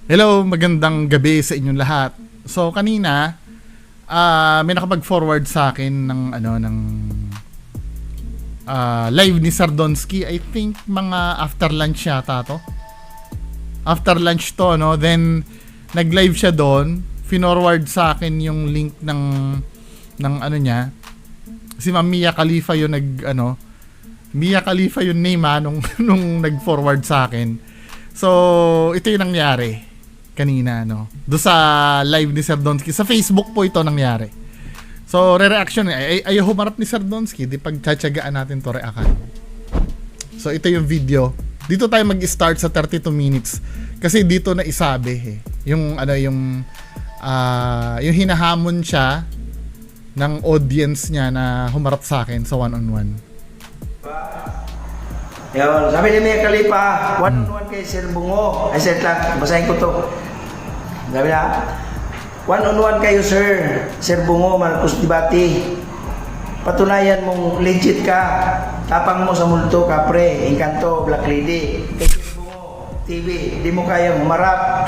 Hello, magandang gabi sa inyong lahat. So kanina, may nakapag-forward sa akin ng live ni Sardonsky. I think mga after lunch yata to. After lunch to, no? Then nag-live siya doon, finorward sa akin yung link ng ano niya. Si Ma'am Mia Khalifa yung Mia Khalifa yung name nung nag-forward sa akin. So, ito yung nangyari kanina, no? Doon sa live ni Sardonsky. Sa Facebook po ito nangyari. So, re-reaction. Ayaw humarap ni Sardonsky. Di pagtsatsagaan natin to reakan. So, ito yung video. Dito tayo mag-start sa 32 minutes. Kasi dito na isabi yung hinahamon siya ng audience niya na humarap sa akin sa one-on-one. Yun, sabi ni Mia Khalifa, one-on-one kay Sir Bungo. Ay, sir lang, basahin ko to. Sabi na, one-on-one kayo, Sir Bungo, Marcos Dibati. Patunayan mong legit ka. Tapang mo sa multo, kapre, Encanto, Black Lady. Kay Sir Bungo, TV, di mo kayang humarap.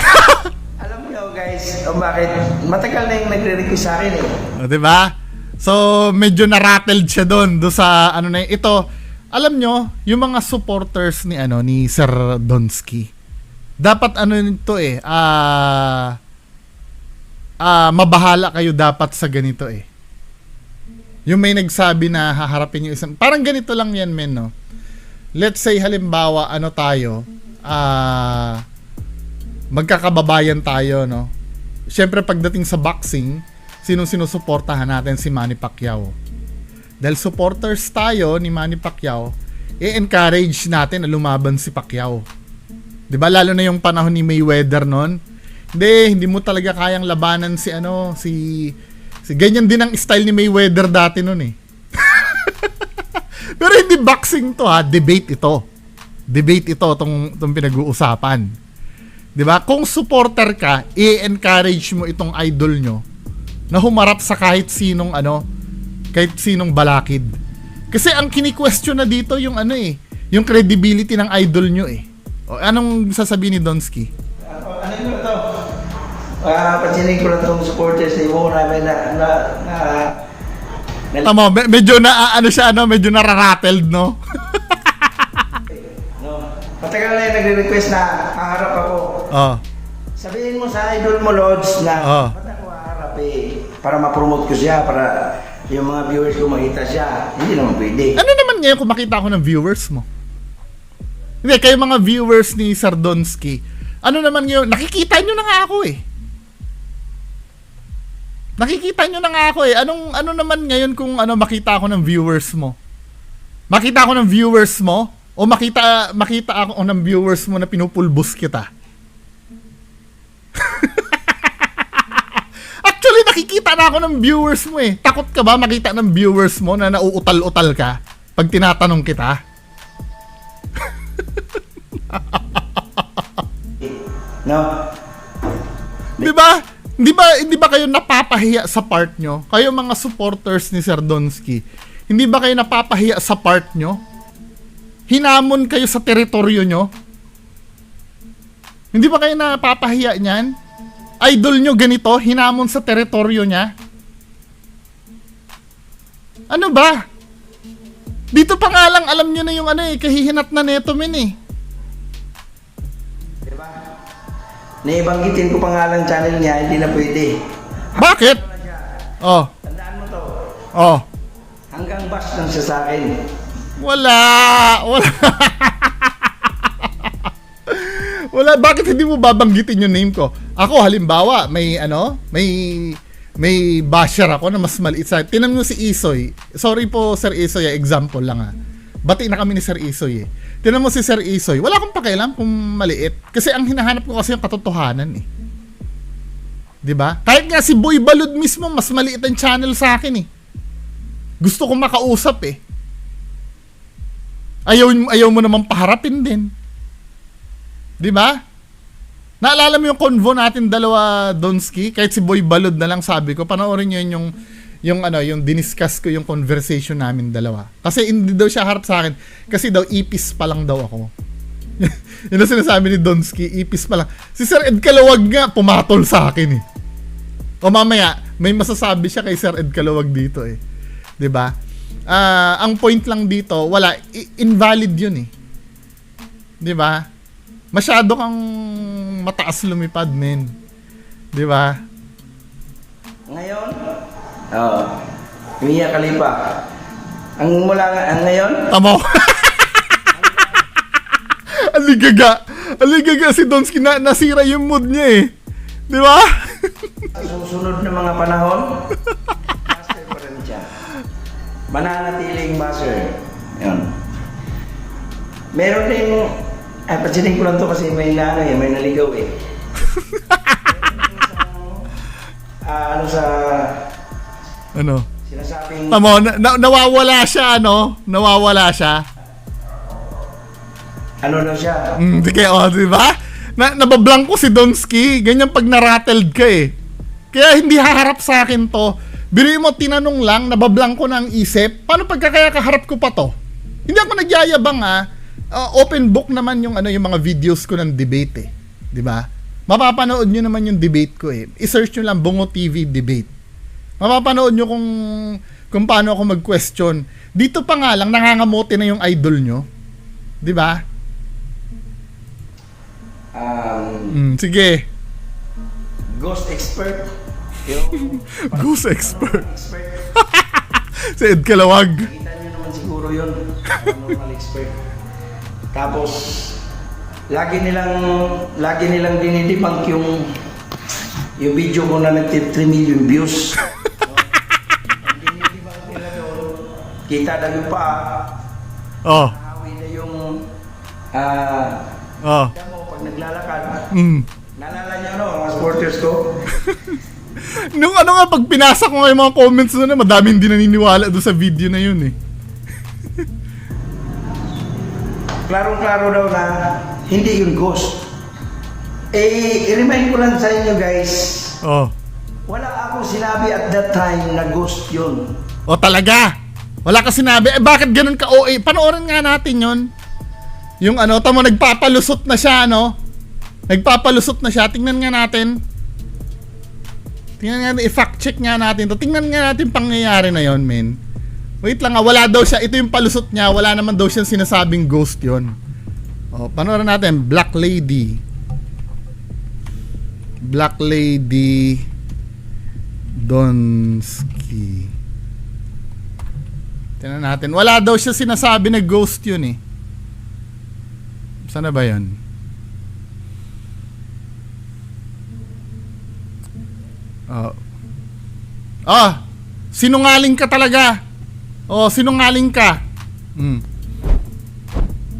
Alam niyo guys, bakit? Matagal na yung nagre-request sa akin O, diba? So, medyo na-rattled siya doon sa ito. Alam nyo, yung mga supporters ni Sir Donsky, dapat nito mabahala kayo dapat sa ganito Yung may nagsabi na haharapin yung isang, parang ganito lang yan men, no? Let's say halimbawa tayo, magkakababayan tayo, no? Siyempre pagdating sa boxing, sinong sinusuportahan natin? Si Manny Pacquiao. Dahil supporters tayo ni Manny Pacquiao, i-encourage natin na lumaban si Pacquiao. 'Di ba? Lalo na yung panahon ni Mayweather noon. Hindi mo talaga kayang labanan si ganyan din ang style ni Mayweather dati noon Pero hindi boxing to debate ito. Debate ito tong pinag-uusapan. 'Di ba? Kung supporter ka, i-encourage mo itong idol nyo na humarap sa kahit sinong balakid. Kasi ang kini-question na dito yung yung credibility ng idol nyo O, anong sasabihin ni Donsky? Ano yun ito? Pansinin ko lang itong supporters ni Mo namin Tama, medyo medyo nararattled, no? no. Matagal na yung nagre-request na haharap ako. Sabihin mo sa idol mo, Lods, na ba't ako haharap para ma-promote ko siya, para yung mga viewers ko makita siya. Hindi naman pwede. Ano naman ngayon kung makita ko ng viewers mo? Hindi, kayo mga viewers ni Sardonsky, ano naman ngayon? Nakikita nyo na nga ako Nakikita nyo na nga ako Ano naman ngayon kung makita ako ng viewers mo? Makita ako ng viewers mo? O makita ako ng viewers mo na pinupulbos kita? Actually, nakikita na ako ng viewers mo Takot ka ba makita ng viewers mo na nauutal-utal ka pag tinatanong kita? No? Di ba kayo napapahiya sa part nyo? Kayo mga supporters ni Sir Donsky, hindi ba kayo napapahiya sa part nyo? Hinamon kayo sa teritoryo nyo? Hindi ba kayo napapahiya niyan? Idol nyo ganito, hinamon sa teritoryo niya? Ano ba? Dito pa nga lang alam nyo na yung kahihinat na neto men Diba? Naibanggitin ko pa nga lang channel niya, hindi na pwede. Bakit? Tandaan mo to. Hanggang bash lang siya sa akin. Wala. Wala, bakit hindi mo babanggitin yung name ko? Ako halimbawa, may basher ako na mas maliit sa... Tinan mo si Isoy. Sorry po Sir Isoy, example lang Bati na kami ni Sir Isoy Tinan mo si Sir Isoy. Wala akong pakialam kung maliit. Kasi ang hinahanap ko kasi yung katotohanan 'Di ba? Kahit nga si Boy Balud mismo, mas maliit ang channel sa akin Gusto kong makausap Ayaw mo naman paharapin din. 'Di ba? Naalala mo yung convo natin dalawa, Donsky? Kahit si Boy Balud na lang sabi ko, panoorin niyo yung diniscuss ko yung conversation namin dalawa. Kasi hindi daw siya harap sa akin kasi daw ipis pa lang daw ako. Yun ang sinasabi ni Donsky, ipis pa lang. Si Sir Ed Calawag nga, pumatol sa akin eh. O mamaya, may masasabi siya kay Sir Ed Calawag dito eh. 'Di ba? Ang point lang dito, wala, invalid yun eh. 'Di ba? Masyado kang mataas lumipad, men. 'Di ba? Ngayon, Mia Khalifa. Ang ngayon, Tamo. Aligaga si Donsky na nasira yung mood niya eh. 'Di ba? susunod na mga panahon, master pa rin siya. Mananatiling master. Yun. Meron din, pansinin ko lang to kasi may may naligaw eh. Ano sa Ano? sinasabing Tamo, nawawala siya, ano? Nawawala siya. ano daw siya? Sige, di ba? Nabablank ko si Donsky. Ganyan pag narattled ka eh. Kaya hindi haharap sa akin to. Biro mo, tinanong lang, nabablank ko na ang isip. Paano pagkakaya kaharap ko pa to? Hindi ako nagyayabang open book naman yung yung mga videos ko ng debate eh. 'Di ba? Mapapanood nyo naman yung debate ko eh. I-search nyo lang Bungo TV debate. Mapapanood nyo kung paano ako mag-question. Dito pa nga lang, nangangamote na yung idol nyo. 'Di ba? Sige. Ghost expert. Yung Ghost expert. expert. Si Ed Calawag. Kita nyo naman siguro yun. Normal expert. Tapos, lagi nilang dinidebunk yung video ko na nag-3 million views. Ang dinidebunk nila doon, kita na yung paa, Oh. hawi na yung Oh. damo pag naglalakad. Naalala niyo mga supporters ko? Nung nga, pag pinasa ko nga yung mga comments doon, madaming hindi naniniwala doon sa video na yun eh. Klarong-klaro daw na hindi yun ghost. I-remind ko lang sa inyo guys, Oh. wala akong sinabi at that time na ghost yun. O talaga? Wala ka sinabi? Bakit ganun ka OA? Panoorin nga natin yun. Yung tamo nagpapalusot na siya, Nagpapalusot na siya. Tingnan nga natin. I-fact check nga natin to. Tingnan nga natin pangyayari na yon, men. Wait lang wala daw siya. Ito yung palusot niya. Wala naman daw siyang sinasabing ghost yon. O, panoorin natin. Black Lady. Black Lady Donsky. Tingnan natin. Wala daw siya sinasabi na ghost yun eh. Saan na ba yun? Sinungaling ka talaga. Sinungaling ka.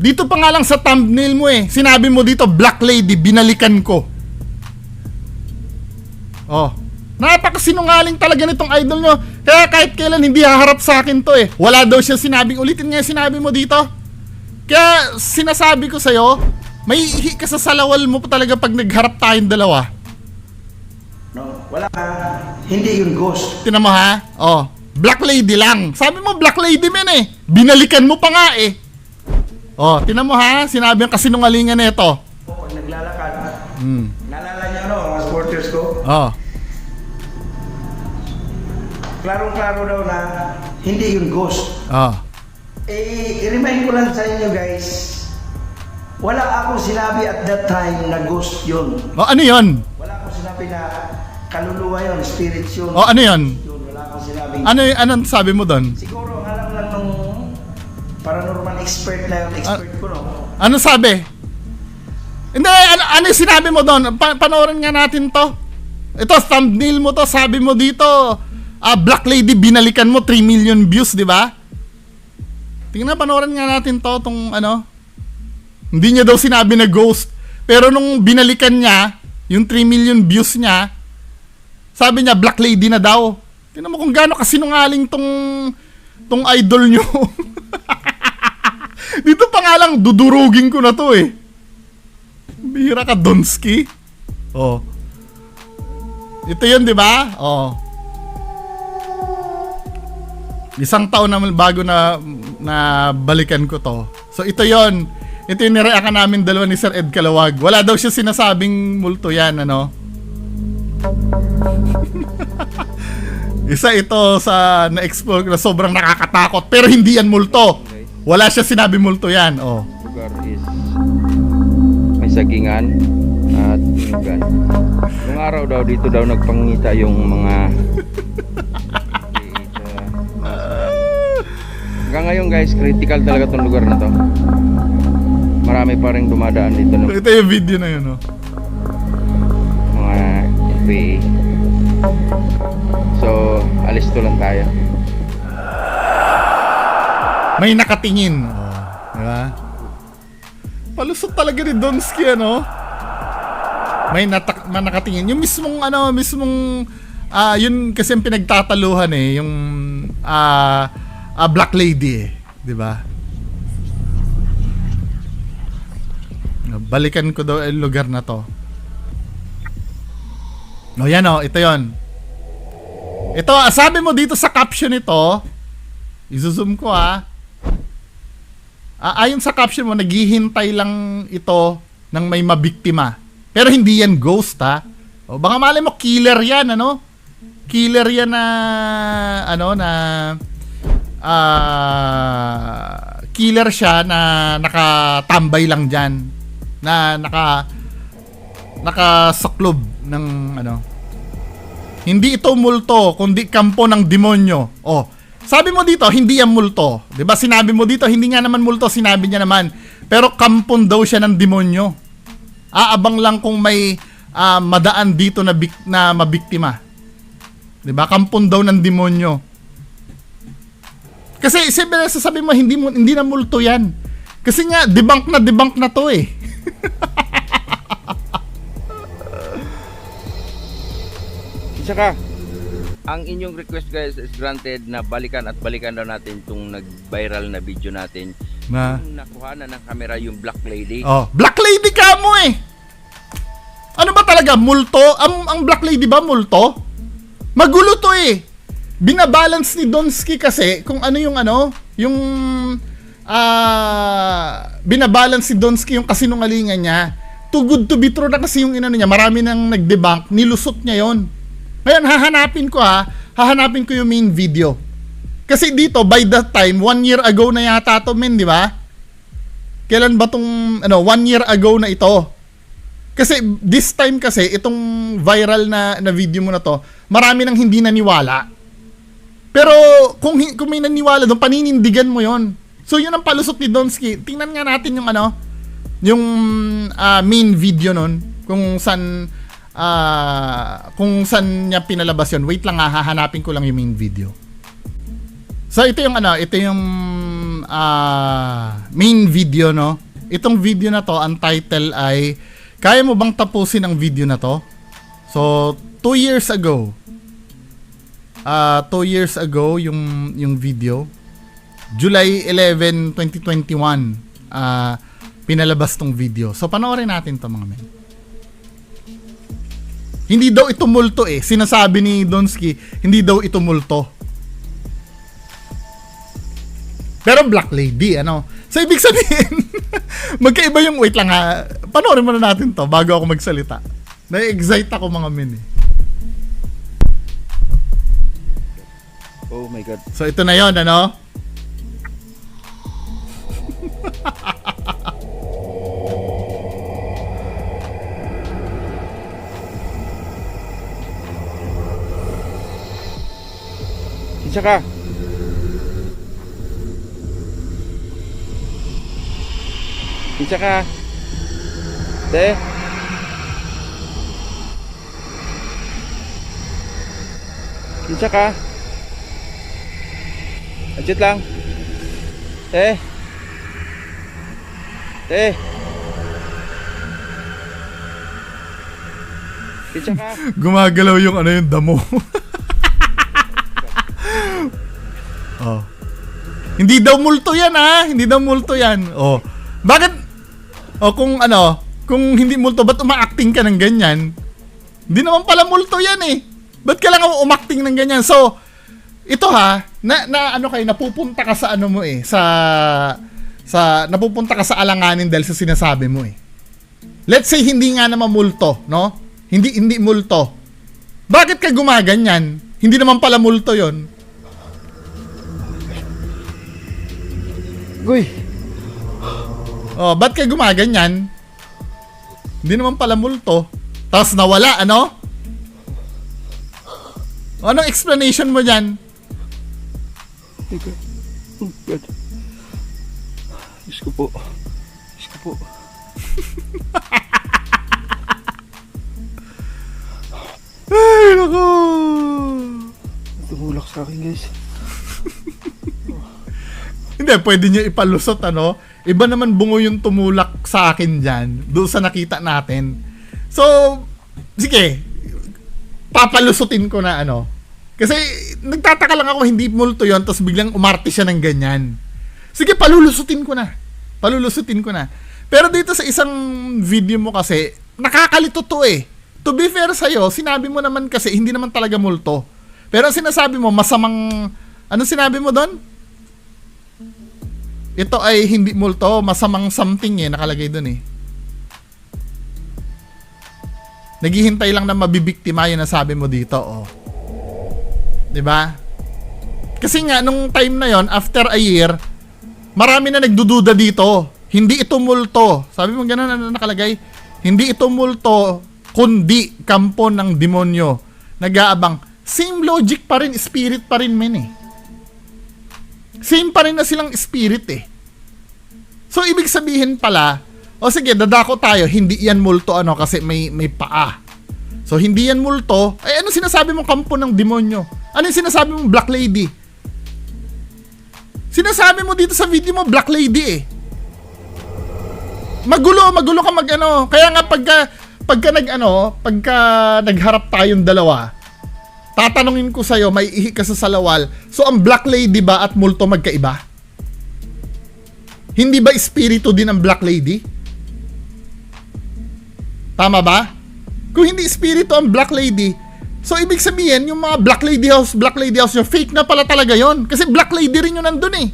Dito pa nga lang sa thumbnail mo eh. Sinabi mo dito, Black Lady, binalikan ko. Napakasinungaling talaga nitong idol nyo. Kaya kahit kailan hindi haharap sa akin to eh. Wala daw siya sinabing, ulitin nga yung sinabi mo dito. Kaya sinasabi ko sa'yo, may ihi ka sa salawal mo pa talaga pag nagharap tayong dalawa. No, wala hindi yun ghost. Tinan mo ha? Black Lady lang. Sabi mo Black Lady men eh. Binalikan mo pa nga eh. Tinan mo ha? Sinabi ang kasinungalingan nito. Pag naglalakad, naalala niyo mga supporters ko? Klarong-klaro daw na hindi yun ghost. I-remind ko lang sa inyo guys, wala akong sinabi at that time na ghost yun. Ano yun? Wala akong sinabi na kaluluwa yun, spirits yun. Ano yun? Wala akong sinabi. Anong sabi mo doon? Siguro alam lang nung paranormal expert na yun, expert ko Ano sabi? Hindi, ano yung sinabi mo doon? Panoorin nga natin to. Ito, thumbnail mo to, sabi mo dito, Black Lady, binalikan mo 3 million views, di ba? Tingnan, panoorin nga natin to, Hindi niya daw sinabi na ghost. Pero nung binalikan niya, yung 3 million views niya, sabi niya, Black Lady na daw. Tingnan mo kung gaano kasinungaling tong idol nyo. Dito pa nga lang, dudurugin ko na to eh. Bihira ka, Donsky. Ito yun, di ba? Isang taon naman bago na balikan ko to. So ito yon. Ito yung nireakan namin dalawa ni Sir Ed Kalawag. Wala daw siya sinasabing multo yan, ano? Isa ito sa na-explore na sobrang nakakatakot. Pero hindi yan multo. Wala siya sinabi multo yan, oh. Lugar is may sagingan at tunugan. Nung araw daw, dito daw nagpangita yung mga hanggang ngayon guys, critical talaga tong lugar na to. Marami pa rin dumadaan dito ng Ito yung video na yun, oh. mga FBA. So, alis to lang tayo. May nakatingin. Oh, diba? Palusot talaga ni Donsky, ano? May nakatingin. Yung mismong, yun kasi yung pinagtataluhan eh. Yung, Black Lady eh. Diba? Balikan ko daw yung lugar na to. O yan o, ito yon. Ito, sabi mo dito sa caption ito, i-zoom ko ayon sa caption mo, naghihintay lang ito ng may mabiktima. Pero hindi yan ghost O baka malay mo, killer yan, ano? Killer yan na, killer siya na nakatambay lang dyan. Na nakasaklob ng hindi ito multo kundi kampo ng demonyo. Oh, sabi mo dito hindi yan multo, 'di ba? Sinabi mo dito hindi nga naman multo, sinabi niya naman. Pero kampon daw siya ng demonyo. Aabang lang kung may madaan dito na mabiktima. 'Di ba? Kampon daw ng demonyo. Kasi sabi mo hindi na multo yan. Kasi nga debunk na to eh. Saka, ang inyong request guys is granted na balikan daw natin itong nag-viral na video natin. Yung nakuha na ng camera yung Black Lady. Oh, Black Lady ka mo eh. Ano ba talaga? Multo? Ang Black Lady ba multo? Magulo to eh. Binabalance ni Donsky kasi kung ano yung binabalance si Donsky yung kasinungalingan niya. Too good to be true na kasi yung niya. Marami nang nag-debunk, nilusot niya yon. Ngayon, hahanapin ko yung main video. Kasi dito, by that time, 1 year ago na yata to, men, di ba? Kailan ba tong, 1 year ago na ito? Kasi, this time kasi, itong viral na video mo na to, marami nang hindi naniwala. Pero, kung may naniwala doon, paninindigan mo yon. So, yun ang palusot ni Donsky. Tingnan nga natin yung main video nun, kung saan niya pinalabas yun. Wait lang hahanapin ko lang yung main video. So ito yung main video, no? Itong video na to, ang title ay kaya mo bang tapusin ang video na to? So 2 years ago yung video, July 11, 2021 pinalabas tong video. So panoorin natin to mga men. Hindi daw ito multo eh. Sinasabi ni Donsky, hindi daw ito multo. Pero Black Lady, So, ibig sabihin, magkaiba yung, wait lang panoorin muna natin to bago ako magsalita. Na-excite ako mga men eh. Oh my God. So, ito na yon Isa ka. Isa ka. Te. Isa ka. Adjust lang. Te. Te. Isa ka. Gumagalaw yung yung damo. Oh. Hindi daw multo yan Hindi daw multo yan. Oh. Bakit? Oh, kung hindi multo, ba't uma-acting ka ng ganyan? Hindi naman pala multo yan eh. Ba't ka lang umacting ng ganyan? So, ito kayo, napupunta ka sa mo sa napupunta ka sa alanganin dahil sa sinasabi mo eh. Let's say hindi nga naman multo, no? Hindi multo. Bakit ka gumaganyan? Hindi naman pala multo 'yon. Goy. Oh, ba't ka gumaganyan? Hindi naman pala multo. Tapos nawala, ano? Anong explanation mo dyan? Teka. Oh, God. Diyos ko po. Diyos ko po. Ay, naku. Tumulak sa akin, guys. Hindi, pwede nyo ipalusot, ano? Iba naman bungo yung tumulak sa akin dyan, doon sa nakita natin. So, sige, papalusutin ko na, ano? Kasi, nagtataka lang ako, hindi multo yon, tapos biglang umarte siya ng ganyan. Sige, palulusutin ko na. Palulusutin ko na. Pero dito sa isang video mo kasi, nakakalito to eh. To be fair sa'yo, sinabi mo naman kasi, hindi naman talaga multo. Pero ang sinasabi mo, masamang, ano sinabi mo doon? Ito ay hindi multo, masamang something eh, nakalagay doon eh. Naghihintay lang na mabibiktima, yun ang sabi mo dito, oh. 'Di ba? Kasi nga nung time na yon, after a year, marami na nagdududa dito. Hindi ito multo. Sabi mo gano'n, ano nakalagay? Hindi ito multo, kundi kampo ng demonyo. Nag-aabang. Same logic pa rin, spirit pa rin men eh. Same pa rin na silang spirit eh. So, ibig sabihin pala, o sige, dadako tayo, hindi yan multo ano kasi may paa. So, hindi yan multo. Ay, ano sinasabi mong kampo ng demonyo? Ano yung sinasabi mong Black Lady? Sinasabi mo dito sa video mo, Black Lady eh. Magulo ka mag-ano. Kaya nga pagka nagharap tayong dalawa, tatanungin ko sa'yo, may ihi ka sa salawal. So, ang Black Lady ba at multo magkaiba? Hindi ba espiritu din ang Black Lady? Tama ba? Kung hindi espiritu ang Black Lady, so ibig sabihin, yung mga Black Lady House, yung fake na pala talaga yon. Kasi Black Lady rin yun nandun eh.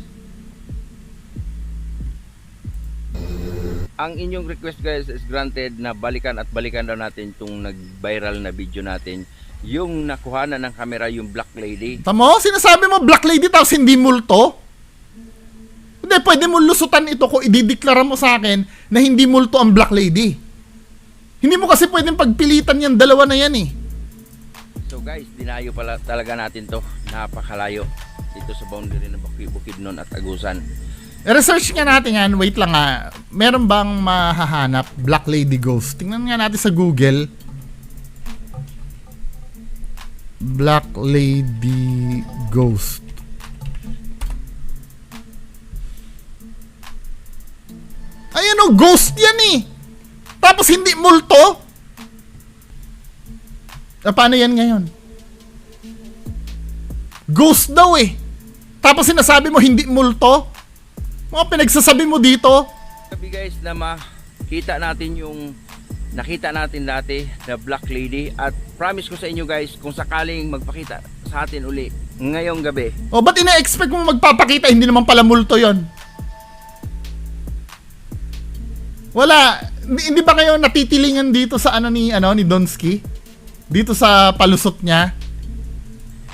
Ang inyong request guys is granted na balikan at balikan daw natin itong nag-viral na video natin. Yung nakuhanan ng camera, yung Black Lady. Tamo? Sinasabi mo Black Lady tapos hindi multo? Hindi, pwede mo lusutan ito kung idideklara mo sa akin na hindi multo ang Black Lady. Hindi mo kasi pwedeng pagpilitan yan, dalawa na yan eh. So guys, dinayo pala talaga natin to. Napakalayo dito sa boundary ng Bukidnon at Agusan. I-research nga natin yan. Wait lang nga. Meron bang mahahanap Black Lady Ghost? Tingnan nga natin sa Google. Black Lady Ghost. Ayan o, ghost yan eh. Tapos hindi multo. Paano yan ngayon? Ghost daw eh. Tapos sinasabi mo hindi multo. Mga pinagsasabi mo dito. Sabi guys na makita natin yung nakita natin dati na Black Lady. At promise ko sa inyo guys, kung sakaling magpakita sa atin uli ngayong gabi. O ba't ina-expect mo magpapakita? Hindi naman pala multo yon. Wala. Hindi ba kayo natitilingan dito sa ni Donsky? Dito sa palusot niya?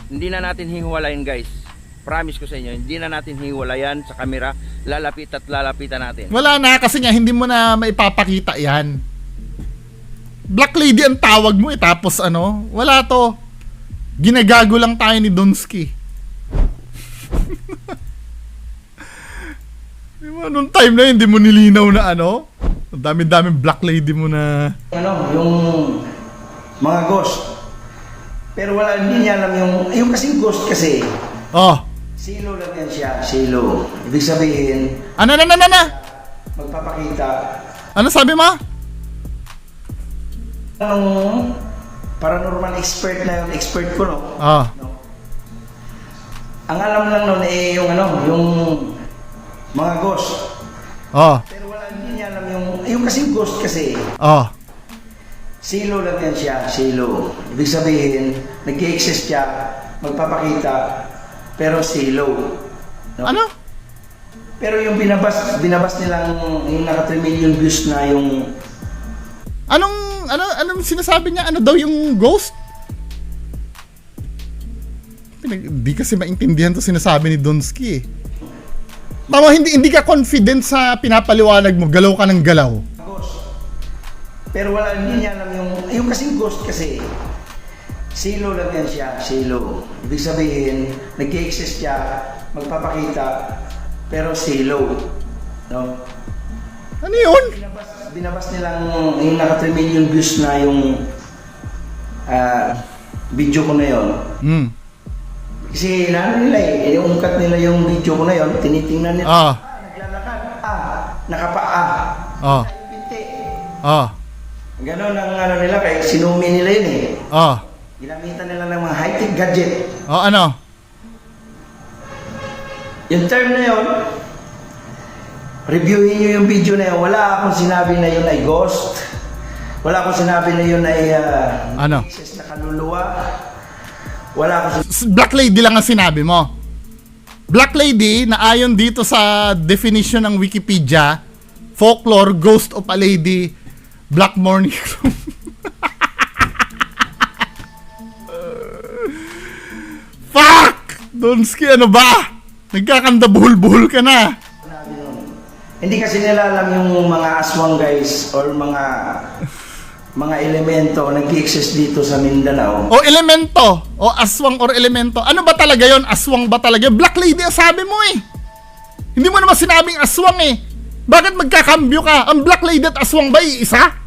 Hindi na natin hiwalayin guys. Promise ko sa inyo, hindi na natin hiwalayan sa camera. Lalapit at lalapitan natin. Wala na kasi nga hindi mo na maipapakita yan. Black Lady ang tawag mo eh. Tapos wala to. Ginagago lang tayo ni Donsky. Diba, nung time na yun, hindi mo nilinaw na ang dami-daming Black Lady mo na... Yung mga ghost. Pero hindi niya alam yung kasing ghost kasi. Oh. Silo lang yan siya, silo. Ibig sabihin, Ano? magpapakita. Ano sabi mo? Anong paranormal expert na yung expert ko, no? Oh. No? Ang alam lang nun eh yung mga ghost. Oh. Pero hindi niya alam yung kasing ghost kasi. Oh. Silo lang yan siya, silo. Ibig sabihin, nag-i-exist siya, magpapakita, pero silo. No? Ano? Pero yung binabas nilang yung naka 3 million views na yung Anong sinasabi niya? Ano daw yung ghost? Hindi kasi maintindihan to sinasabi ni Donsky eh. Tama, hindi ka confident sa pinapaliwanag mo, galaw ka ng galaw. ghost. Pero hindi niya alam yung kasing ghost kasi, silo lang yan siya, silo. Ibig sabihin, nag-exist siya, magpapakita, pero silo. No? Ano yun? Binabas nilang yung naka 3 million views na yung video ko na yun. Hmm. Kasi inaano nila yung ungkat nila yung video ko na yun, tinitingnan nila. Naglalakad, nakapaa. Pinti. Ganon ang ano nila, kaya sinumi nila yun eh. Ginamitan nila ng mga high-tech gadget. Ano? Yung term na yun, reviewin nyo yung video na yun. Wala akong sinabi na yun ay ghost. Wala akong sinabi na yun ay access na kaluluwa. Wala akong Black Lady lang ang sinabi mo. Black Lady, na ayon dito sa definition ng Wikipedia, folklore, ghost of a lady, black morning room. Fuck! Donsky, ano ba? Nagkakanda buhol-buhol ka na. sinabi nun. Hindi kasi nila alam yung mga aswang guys or mga elemento nag-exist dito sa Mindanao. O elemento, o aswang or elemento. Ano ba talaga yon? Aswang ba talaga? Black Lady ang sabi mo eh. Hindi mo naman sinabing aswang eh. Bakit magkakambyo ka? Ang Black Lady at aswang ba isa?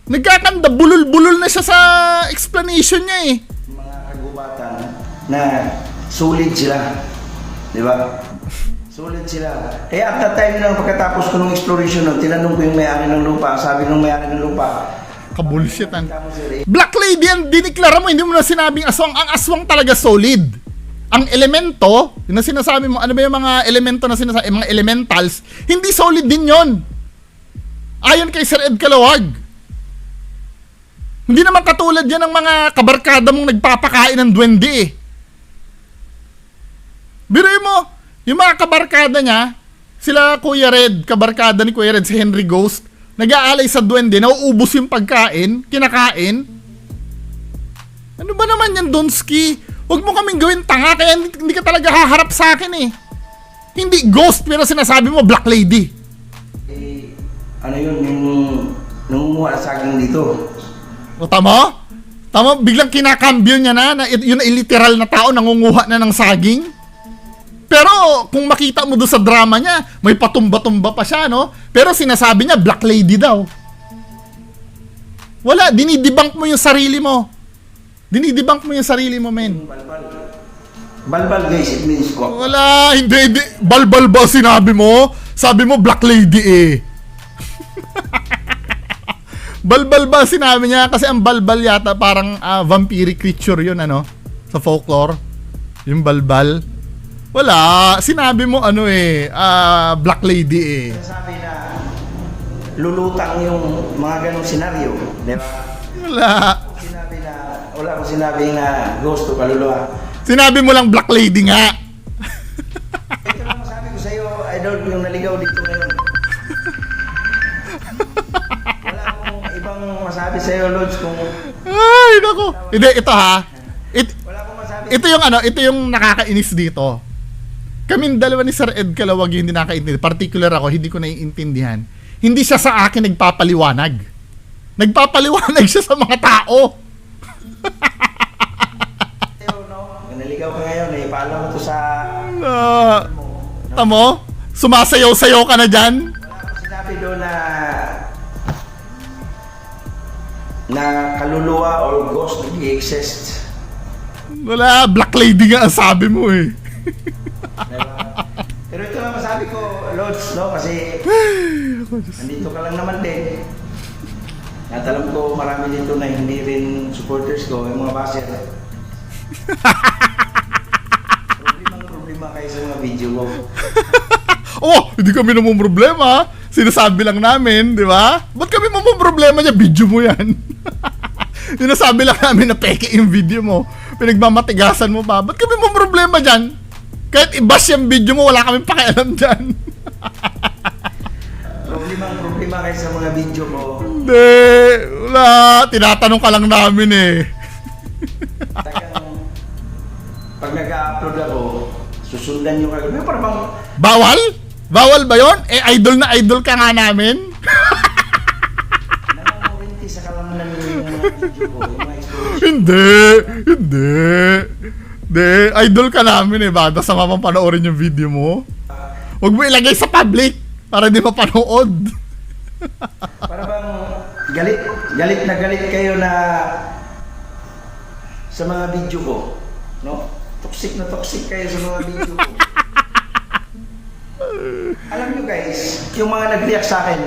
Nagkakanda, bulol-bulol na siya sa explanation niya eh. Mga kagubatan na solid sila. Di ba? Solid sila. Eh at that time na pagkatapos ko ng exploration nun, tinanong ko yung may-ari ng lupa. Sabi nung may-ari ng lupa, Kabulshitan. Black Lady ang diniklara mo, hindi mo na sinabing aswang. Ang aswang talaga solid. Ang elemento, yung na sinasabi mo, ano ba yung mga elemento na sinasabi, mga elementals, hindi solid din yon. Ayon kay Sir Ed Calawag. Hindi naman katulad yan ng mga kabarkada mong nagpapakain ng duwende eh. Biruin mo, yung mga kabarkada niya, sila Kuya Red, kabarkada ni Kuya Red, si Henry Ghost, nag-aalay sa duwende, nauubos yung pagkain, kinakain. Ano ba naman yan, Donsky? Huwag mo kaming gawin tanga, kaya hindi ka talaga haharap sa akin eh. Hindi ghost, pero sinasabi mo Black Lady. eh, ano yun, yung nangunguha sa akin dito. O tama? Tama, biglang kinakambyo niya na yun ay literal na tao, nangunguha na ng saging. Pero kung makita mo doon sa drama niya, may patumba-tumba pa siya, no? Pero sinasabi niya, Black Lady daw. Wala, dinidebunk mo yung sarili mo. Dinidebunk mo yung sarili mo, men. Balbal. Balbal guys, it means ko. Wala, hindi. Balbal ba sinabi mo? Sabi mo, Black Lady eh. Balbal ba sinabi niya? Kasi ang balbal yata parang vampiric creature yun, ano? Sa folklore. Yung balbal. Wala, sinabi mo ano eh, Black Lady eh. Sabi na lulutang yung mga ganong senaryo, di ba? Wala. Wala akong sinabi na ghost o kaluluwa. Sinabi mo lang Black Lady nga. Ito lang masabi ko sa'yo, idol, yung naligaw dito ngayon. Wala akong ibang masabi sa'yo, Lods, kung Ay, nako. Hindi, ito ha. wala akong masabi. Ito yung nakakainis dito. Kaming dalawa ni Sir Ed Calawag yung hindi nakakaintindi. Particular ako, hindi ko naiintindihan. Hindi siya sa akin nagpapaliwanag. Nagpapaliwanag siya sa mga tao. Naligaw ka ngayon, ipaalam mo to sa... Tamo? Sumasayaw-sayaw ka na dyan? Wala akong sinabi doon na kaluluwa or ghost nag-exist. Wala, Black Lady nga ang sabi mo eh. Diba? Pero ito lang masabi ko, Lods, no? Kasi nandito ka lang naman din. At alam ko marami dito na hindi rin supporters ko, yung mga baser. Problema kayo sa mga video ko. Oh, hindi kami namang problema. Sinasabi lang namin, di ba? Ba't kami namang problema niya? Video mo yan. Sinasabi lang namin na peke yung video mo. Pinagmamatigasan mo pa. Ba't kami namang problema dyan? Kahit i-bash yung video mo, wala kaming pakialam dyan. Problema kayo sa mga video ko. Hindi, wala. Tinatanong ka lang namin eh. Talagang, pag nag-upload ako, susundan nyo kayo. May para bang, Bawal? Bawal ba yon? Eh, idol na idol ka nga namin. nangangurinti sa kalamanan yung mga video ko, yung mga exploration. Hindi. Idol ka namin eh. Bada sa mapapanoorin yung video mo. Huwag mo ilagay sa public para di mapanood. Para bang galit kayo na sa mga video ko, no? Toxic kayo sa mga video ko. Alam nyo guys, yung mga nag-react sa akin,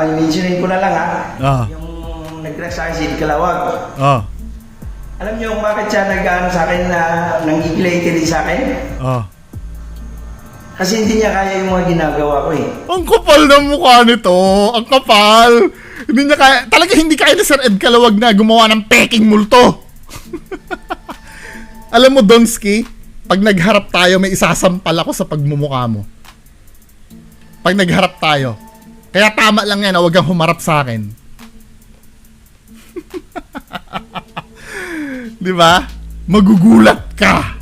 may mentionin ko na lang yung nag-react sa akin si Kalawag. Alam nyo kung bakit siya nag-ano sa akin na nanggigilay sa akin? Kasi hindi niya kaya yung mga ginagawa ko eh. Ang kapal ng mukha nito. Ang kapal. Hindi niya kaya. Talaga hindi kaya ni Sir Ed Kalawag na gumawa ng peking multo. Alam mo, Donsky, pag nagharap tayo, may isasampal ako sa pagmumukha mo. Pag nagharap tayo. Kaya tama lang yan, huwag kang humarap sa akin. Di ba? Magugulat ka.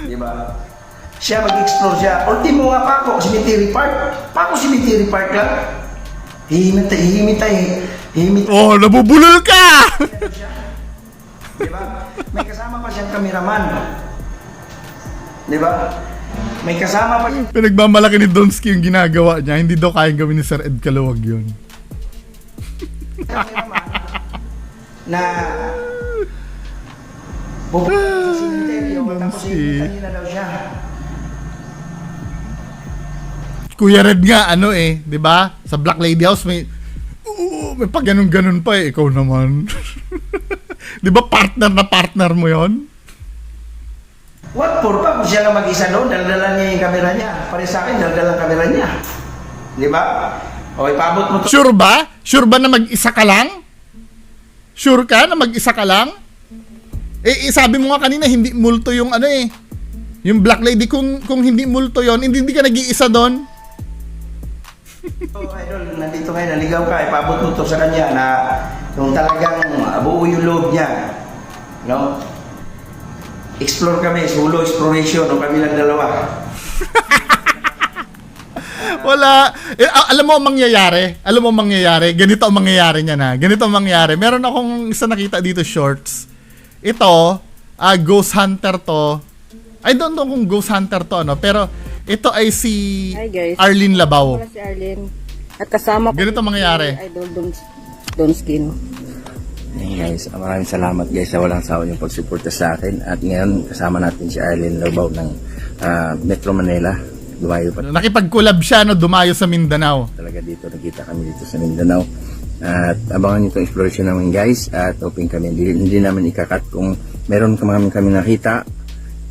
Di ba? Siya mag-explore siya. Ultimo nga pa ako, Cemetery Park. Pa ako Cemetery Park lang. Hihimitay. Oh, nabubulol ka! Di ba? May kasama pa siyang kameraman. Di ba? May kasama pa siyang Pinagmamalaki ni Donsky yung ginagawa niya. Hindi daw kayang gawin ni Sir Ed Kalawag yun. kameraman na pupunta sa cemetery tapos hihimitay na daw siya. Kuya Red nga, ano eh, di ba? Sa Black Lady House may pag ganun-ganun pa eh, ikaw naman. Di ba partner mo yon? What for pa? Kung siya lang mag-isa doon, daldala niya yung kamera niya. Pare sa akin, daldala ang kamera niya. Di ba? O, ipabot mo to. Sure ba? Sure ba na mag-isa ka lang? Sure ka na mag-isa ka lang? Eh, sabi mo nga kanina, hindi multo yung ano eh. Yung Black Lady, kung hindi multo yon, hindi ka nag-iisa doon. So, idol, nandito kayo, naligaw ka, ipabot mo to sa kanya na yung talagang buo yung loob niya. No? Explore kami, solo exploration, o kami lang dalawa. Wala. Alam mo ang mangyayari? Ganito ang mangyayari niya na. Ganito ang mangyayari. Meron akong isa nakita dito shorts. Ito, Ghost Hunter to. I don't know kung Ghost Hunter to ano, pero ito ay si Hi guys. Arlene Labaw. Wala si Arlene. At kasama ko Ganito mangyayari. si Idol Donsky, no? Hey guys, maraming salamat guys sa walang sawa yung pagsuporta sa akin. At ngayon kasama natin si Arlene Labaw ng Metro Manila. Dumayo pa Nakipag-collab siya, no, dumayo sa Mindanao. talaga dito, nakita kami dito sa Mindanao. At abangan nyo itong exploration namin guys. At open kami, hindi namin ikakat kung meron kami nakita,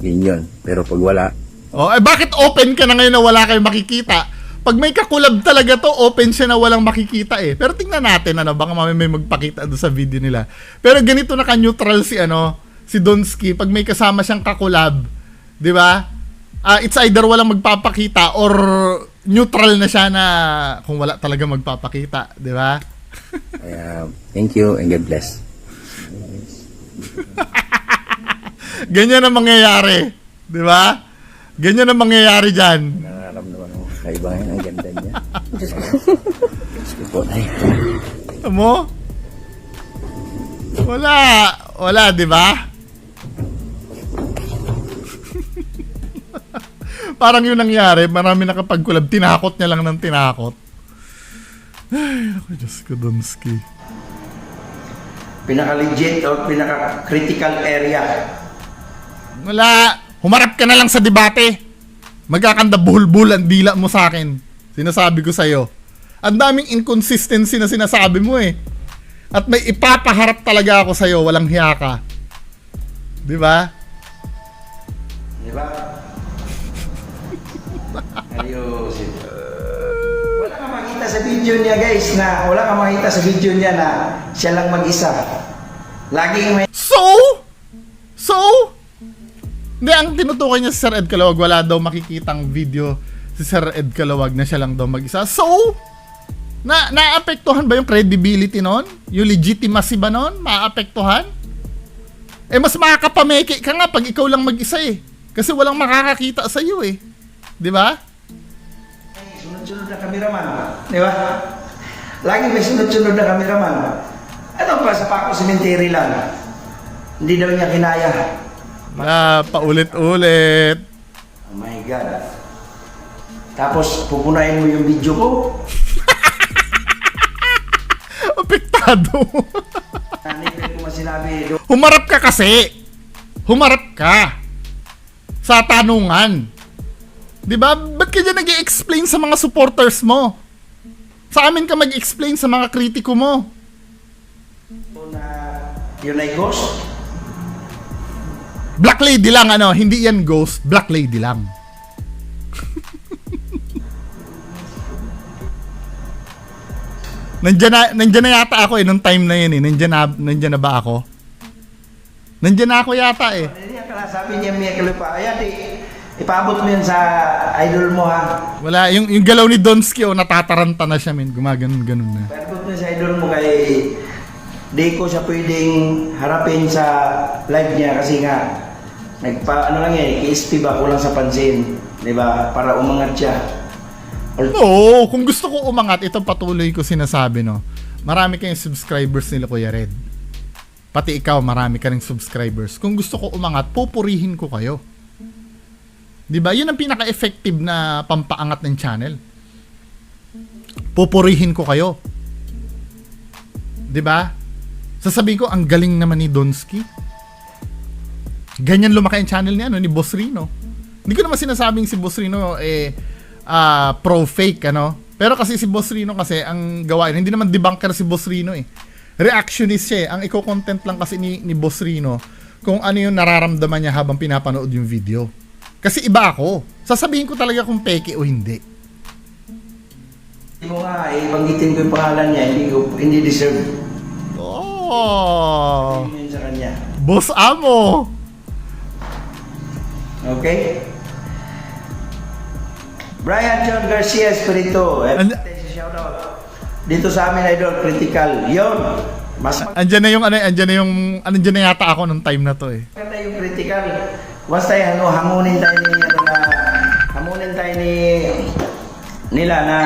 yun. Pero pag wala, Oh, bakit open ka na ngayon na wala kayong makikita? Pag may kakulab talaga to, open siya na walang makikita eh. Pero tingnan natin, baka may magpakita doon sa video nila. Pero ganito na ka-neutral si Donsky. Pag may kasama siyang kakulab, di ba? It's either walang magpapakita or neutral na siya na kung wala talaga magpapakita, di ba? kaya thank you and God bless. Ganyan ang mangyayari, di ba? Ganyan ang mangyayari dyan. Nararamdaman mo kaibangan ang ganda niya. Diyos ko po, ay. Mo? Wala, di ba? Parang yun nangyari, marami nakapagkulab, tinakot niya lang ng tinakot. Ay, ako, Diyos ko, Donsky. Pinaka-legit or pinaka-critical area. Wala, humarap ka na lang sa debate. Magkakanda buhol-buhol ang dila mo sa akin. Sinasabi ko sa'yo. Ang daming inconsistency na sinasabi mo eh. At may ipapaharap talaga ako sa'yo, walang hiya ka. Di ba? Di ba? Ayusin. Wala kang makita sa video niya guys wala kang makita sa video niya na siya lang mag-isa. Laging may So, Hindi, ang tinutukoy niya si Sir Ed Calawag, wala daw makikitang video si Sir Ed Calawag na siya lang daw mag-isa. So, naapektuhan ba yung credibility nun? Yung legitimacy ba nun? Maapektuhan? Eh, mas makakapameke ka nga pag ikaw lang mag-isa eh. Kasi walang makakakita sa iyo eh. Di ba? Sunod-sunod na kameraman. Di ba? Lagi may sunod-sunod na kameraman. Ano pa sa Paco Cemetery lang? Hindi daw niya kinaya. Paulit-ulit. Oh my God. Tapos pupunayin mo yung video ko. Apektado. Hindi ko masinabi. Humarap ka kasi. Humarap ka. Sa tanungan. Di ba? Ba't ka dyan nag-i-explain sa mga supporters mo? Sa amin ka mag-explain sa mga kritiko mo. Na yun ay ghost. Black Lady lang, ano, hindi yan ghost, Black Lady lang. Nandiyan na yata ako nung time na yun eh. Nandiyan na ba ako? Nandiyan na ako yata eh. Hindi ka sabi niya Mia Khalifa. Ayan, ipaabot mo yun sa idol mo ha. Wala, yung galaw ni Donsky, natataranta na siya, men. Gumaganon-ganon na. Ipaabot mo sa idol mo kay di ko siya pwedeng harapin sa live niya kasi nga ano lang yan, KSP ba kulang sa pansin, di ba? Para umangat siya. Oo, kung gusto ko umangat, ito patuloy ko sinasabi, no. Marami kayong subscribers nila, Kuya Red. Pati ikaw, marami ka ring subscribers. Kung gusto ko umangat, pupurihin ko kayo. Di ba? Yun ang pinaka-effective na pampaangat ng channel. Pupurihin ko kayo. Di ba? Sasabihin ko, ang galing naman ni Donsky. Ganyan lumaki ang channel niya, ni Boss Rino. Hindi ko naman sinasabing si Boss Rino pro-fake, ano. Pero kasi si Boss Rino kasi, ang gawain, hindi naman debunker si Boss Rino eh. Reactionist siya eh. Ang iko-content lang kasi ni Boss Rino kung ano yung nararamdaman niya habang pinapanood yung video. Kasi iba ako. Sasabihin ko talaga kung peke o hindi. Hindi mo nga, banggitin ko yung pangalan niya, hindi deserve. Oh, Yun sa kanya. Boss Amo. Okay? Brian John Garcia Espirito. Shoutout. Dito sa amin, idol, critical. Yun. Mas Andiyan na yata ako nung time na to eh. maganda yung critical. Basta yan, hamunin tayo nila na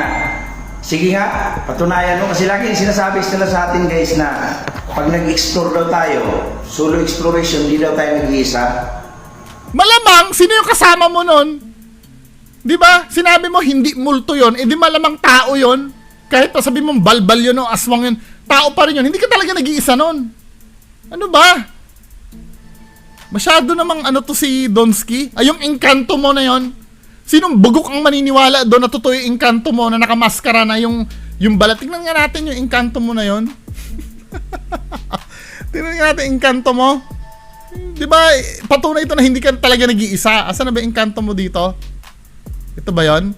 sige nga, patunayan mo. Kasi lagi sinasabi nila sa atin guys na pag nag-explore daw tayo, solo exploration, hindi daw tayo nag-iisa. Malamang, sino yung kasama mo nun? Di ba? Sinabi mo hindi multo yon, di malamang tao yon. Kahit pa sabi mong balbal yun o aswang yun, tao pa rin yun. Hindi ka talaga nag-iisa nun. Ano ba? Masyado namang to si Donsky. Ay, yung engkanto mo na yon. Sinong bugok ang maniniwala doon na totoo yung engkanto mo na nakamaskara na yung balat? Tingnan nga natin yung engkanto mo na yon. Tingnan nga natin yung engkanto mo. Di ba, patunay ito na hindi ka talaga nag-iisa. Asan na ba yung engkanto mo dito? Ito ba yon?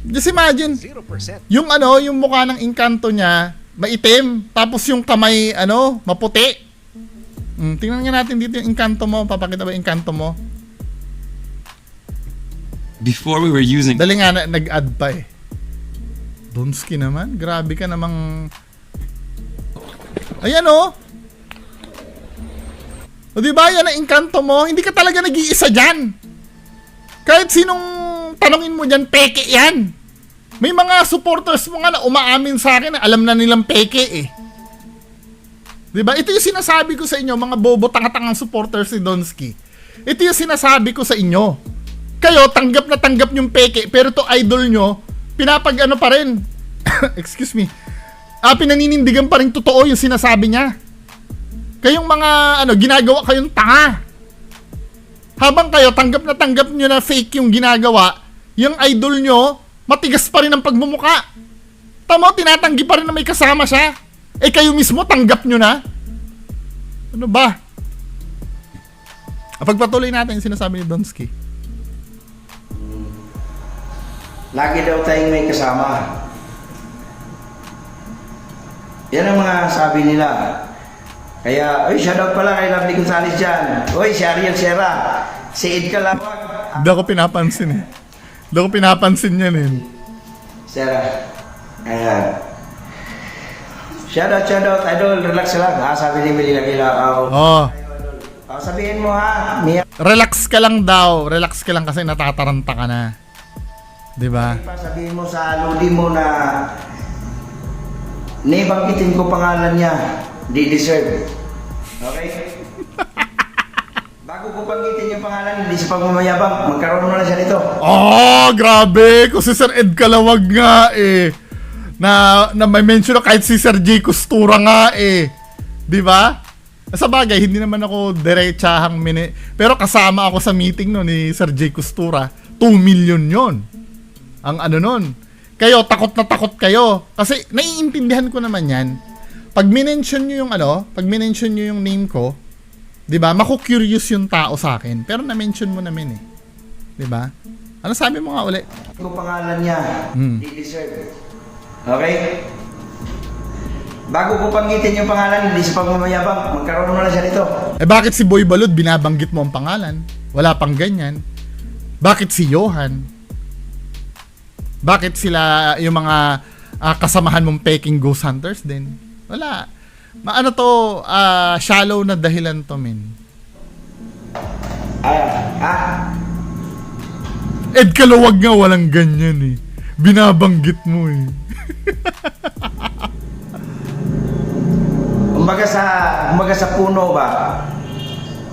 Just imagine, 0%. Yung mukha ng engkanto niya, maitim. Tapos yung kamay, maputi. Tingnan nga natin dito yung engkanto mo. Papakita ba yung engkanto mo? Before we were using... Dali nga, nag-add pa eh. Donsky naman. Grabe ka namang... Ayan o. O diba, yan ang engkanto mo. Hindi ka talaga nag-iisa dyan. Kahit sinong tanongin mo dyan, peke yan. May mga supporters mo nga na umaamin sa akin na alam na nilang peke eh. Diba? Ito yung sinasabi ko sa inyo, mga bobo tanga-tangang supporters ni Donsky. Ito yung sinasabi ko sa inyo. Kayo, tanggap na tanggap yung peke, pero to idol nyo, pinapag-ano pa rin. Excuse me. Pinaninindigan pa rin totoo yung sinasabi niya. Kayong mga, ginagawa kayong tanga. Habang kayo, tanggap nyo na fake yung ginagawa, yung idol nyo, matigas pa rin ang pagmumuka. Tama, tinatanggi pa rin na may kasama siya. Eh kayo mismo, tanggap nyo na. Ano ba? Pagpatuloy natin yung sinasabi ni Donsky. Lagi daw tayong may kasama. Yan ang mga sabi nila. Kaya, uy, shoutout pala kay Lovely Gonzales dyan. Uy, si Ariel Sierra. Si Ed Kalawag. Hindi ako pinapansin eh. Hindi ako pinapansin yan eh. Sierra. Ayan. Shoutout, idol. Relax lang. Ha, sabi ni Mili Lagilaw. Oh, Sabihin mo ha, Mia. relax ka lang daw. Relax ka lang kasi natataranta ka na. 'Di ba? Sabihin mo sa ludi mo na nibanggitin ko pangalan niya. Di deserve. Okay? Bago ko banggitin yung pangalan, hindi siya pagmamayabang. Magkaroon mo na siya nito. Oh, grabe. Kung si Sir Ed Kalawag nga eh. Na may mention na kahit si Sir J. Costura nga eh. 'Di ba? Sa bagay, hindi naman ako diretsahang pero kasama ako sa meeting no ni Sir J. Costura. 2 million yon. Ang ano nun. Kayo, takot na takot kayo. Kasi naiintindihan ko naman yan. Pag minention nyo yung pag minention nyo yung name ko, di ba, maku-curious yung tao sa akin. Pero na-mention mo namin eh. Di ba? Ano sabi mo nga uli? Yung pangalan niya, di deserve. Okay? Bago ko banggitin yung pangalan, hindi siya pagmamayabang. Magkaroon mo na siya nito. Eh bakit si Boy Balud binabanggit mo ang pangalan? Wala pang ganyan. Bakit si Johan? Bakit sila yung mga kasamahan mong peking ghost hunters din? Wala. Ano to, shallow na dahilan to, men. Ed Kalawag nga walang ganyan eh. Binabanggit mo eh. Kumbaga sa puno ba?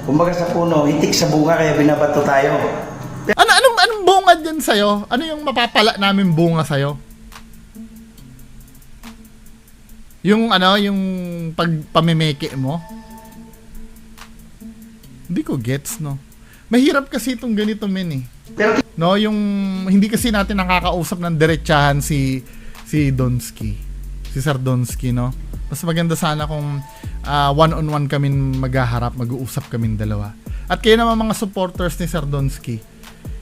Kumbaga sa puno, hitik sa bunga kaya binabato tayo. Anong bunga dyan sa'yo? Ano yung mapapala namin bunga sa'yo? Yung yung pagpamimeke mo? Hindi ko gets, no? Mahirap kasi itong ganito, men eh. Pero No, yung hindi kasi natin nakakausap ng diretsahan si Donsky. Si Sir Donsky, no? Mas maganda sana kung one-on-one kami maghaharap, mag-uusap kaming dalawa. At kayo naman mga supporters ni Sir Donsky.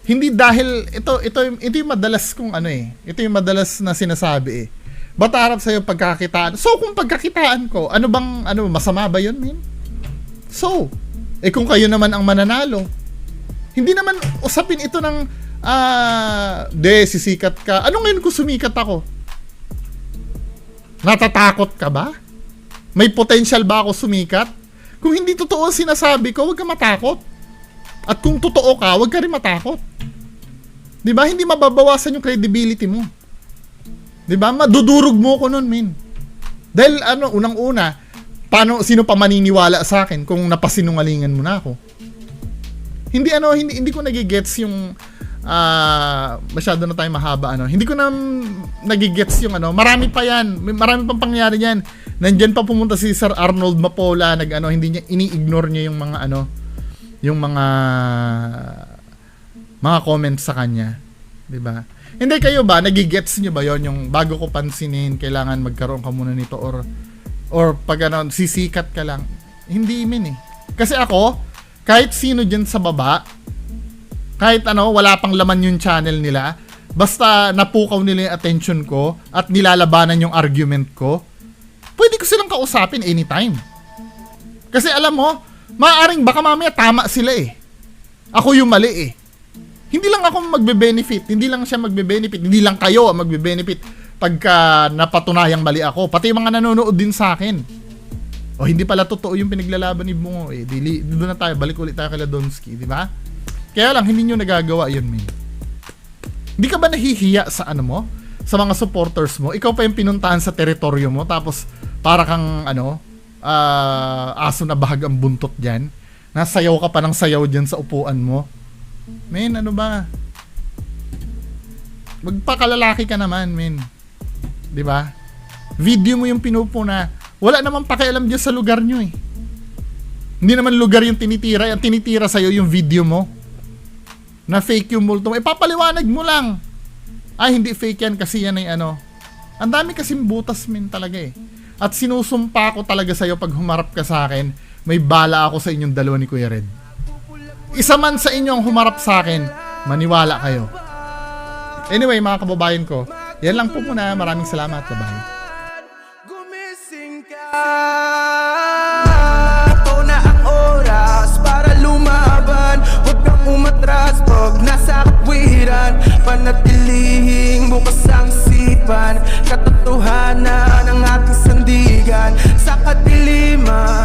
Hindi dahil ito yung madalas kong ito yung madalas na sinasabi eh. Ba't harap sa'yo pagkakitaan? So kung pagkakitaan ko, masama ba yun, men? So, kung kayo naman ang mananalo, hindi naman usapin ito ng sisikat ka. Ano ngayon kung sumikat ako? Natatakot ka ba? May potential ba ako sumikat? Kung hindi totoo ang sinasabi ko, huwag ka matakot. At kung totoo ka, huwag ka rin matakot. 'Di ba? Hindi mababawasan yung credibility mo. 'Di ba? Madudurog mo ko noon, men. Dahil unang-una, sino pa maniniwala sa akin kung napasinungalingan mo na ako? Hindi ko nagigets yung masyado na tayo mahaba hindi ko na nagigets yung marami pa yan, marami pang pangyayari yan. Nandiyan pa pumunta si Sir Arnold Mapola, hindi niya ini-ignore niya yung mga yung mga comments sa kanya, 'di ba? Hindi kayo ba nagigets niyo ba yon yung bago ko pansinin kailangan magkaroon ka muna nito or pag sisikat ka lang? Hindi, men eh. Kasi ako kahit sino dyan sa baba, kahit wala pang laman yung channel nila, basta napukaw nila yung attention ko at nilalabanan yung argument ko, pwede ko silang kausapin anytime. Kasi alam mo, maaaring baka mamaya tama sila eh. Ako yung mali eh. Hindi lang ako magbe-benefit, hindi lang siya magbe-benefit, hindi lang kayo ang magbe-benefit pagka napatunayang mali ako. Pati yung mga nanonood din sa akin. O hindi pala totoo yung pinaglalaban ni Bungo eh. Doon na tayo, balik ulit tayo kay Donsky, di ba? Kaya lang, hindi nyo nagagawa yun, men. Hindi ka ba nahihiya sa sa mga supporters mo? Ikaw pa yung pinuntahan sa teritoryo mo, tapos para kang, aso na bahag ang buntot dyan. Nasayaw ka pa ng sayaw dyan sa upuan mo. Men, ano ba? Magpakalalaki ka naman, men. Di ba? Video mo yung pinupuna. Wala namang pakialam dyan sa lugar nyo eh. Hindi naman lugar yung tinitira. Yung tinitira sa'yo yung video mo. Na fake yung multo mo. Papaliwanag mo lang. Ay, hindi fake yan kasi yan ay Ang dami kasing butas, men, talaga eh. At sinusumpa ko talaga sa'yo pag humarap ka sa akin, may bala ako sa inyong dalawa ni Kuya Red. Isa man sa inyo ang humarap sa akin, maniwala kayo. Anyway, mga kababayan ko, yan lang po muna. Maraming salamat. Bye-bye. Gumising ka. Huwag nasa katwiran, panatilihing bukas ang isipan, katotohanan ang ating sandigan sa kadiliman.